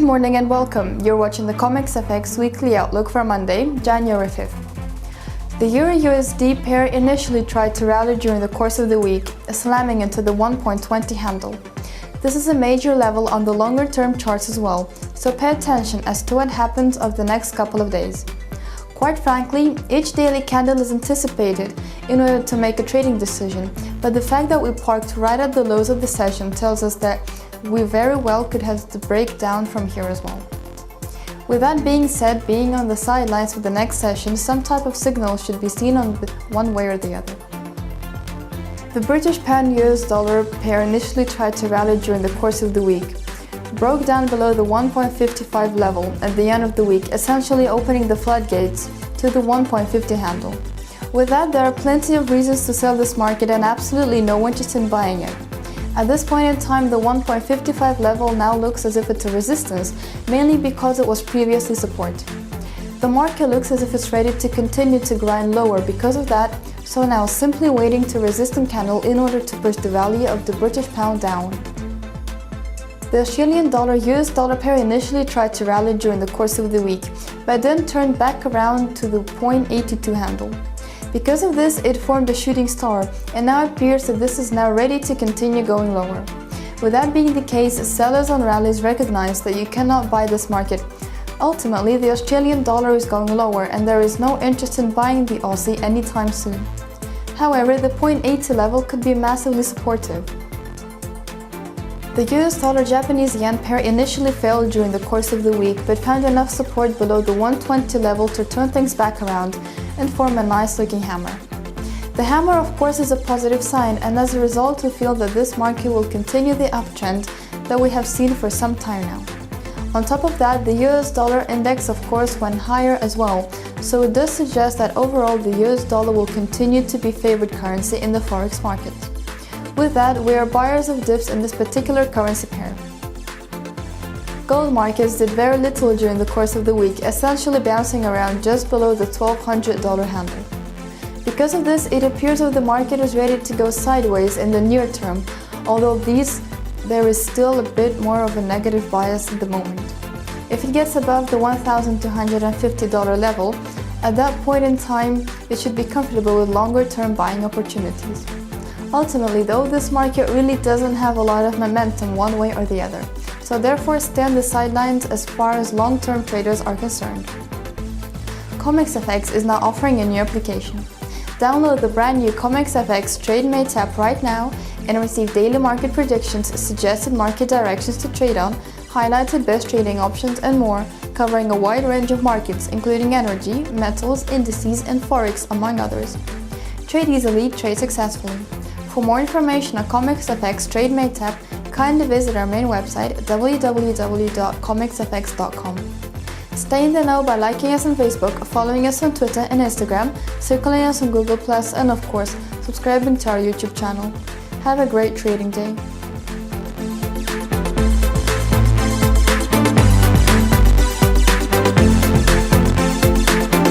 morning and welcome. You're watching the CommexFX weekly outlook for Monday, January 5th. The Euro-USD pair initially tried to rally during the course of the week, slamming into the 1.20 handle. This is a major level on the longer-term charts as well, so pay attention as to what happens over the next couple of days. Quite frankly, each daily candle is anticipated in order to make a trading decision, but the fact that we parked right at the lows of the session tells us that we very well could have to break down from here as well. With that being said, being on the sidelines for the next session, some type of signal should be seen on one way or the other. The British pound-US dollar pair initially tried to rally during the course of the week, broke down below the 1.55 level at the end of the week, essentially opening the floodgates to the 1.50 handle. With that, there are plenty of reasons to sell this market and absolutely no interest in buying it. At this point in time, the 1.55 level now looks as if it's a resistance, mainly because it was previously support. The market looks as if it's ready to continue to grind lower because of that, so now simply waiting to resistance candle in order to push the value of the British pound down. The Australian dollar-US dollar pair initially tried to rally during the course of the week, but then turned back around to the 0.82 handle. Because of this, it formed a shooting star, and now it appears that this is now ready to continue going lower. With that being the case, sellers on rallies recognize that you cannot buy this market. Ultimately, the Australian dollar is going lower, and there is no interest in buying the Aussie anytime soon. However, the 0.80 level could be massively supportive. The US dollar-Japanese yen pair initially failed during the course of the week, but found enough support below the 120 level to turn things back around and form a nice-looking hammer. The hammer, of course, is a positive sign, and as a result, we feel that this market will continue the uptrend that we have seen for some time now. On top of that, the US dollar index, of course, went higher as well, so it does suggest that overall the US dollar will continue to be favored currency in the forex market. With that, we are buyers of dips in this particular currency pair. Gold markets did very little during the course of the week, essentially bouncing around just below the $1,200 handle. Because of this, it appears that the market is ready to go sideways in the near term, although there is still a bit more of a negative bias at the moment. If it gets above the $1,250 level, at that point in time, it should be comfortable with longer-term buying opportunities. Ultimately, though, this market really doesn't have a lot of momentum one way or the other, so therefore stay on the sidelines as far as long-term traders are concerned. CommexFX is now offering a new application. Download the brand new CommexFX TradeMate app right now and receive daily market predictions, suggested market directions to trade on, highlighted best trading options and more, covering a wide range of markets including energy, metals, indices and forex among others. Trade easily, trade successfully. For more information on CommexFX TradeMate app, kindly visit our main website www.commexfx.com. Stay in the know by liking us on Facebook, following us on Twitter and Instagram, circling us on Google+, and of course, subscribing to our YouTube channel. Have a great trading day.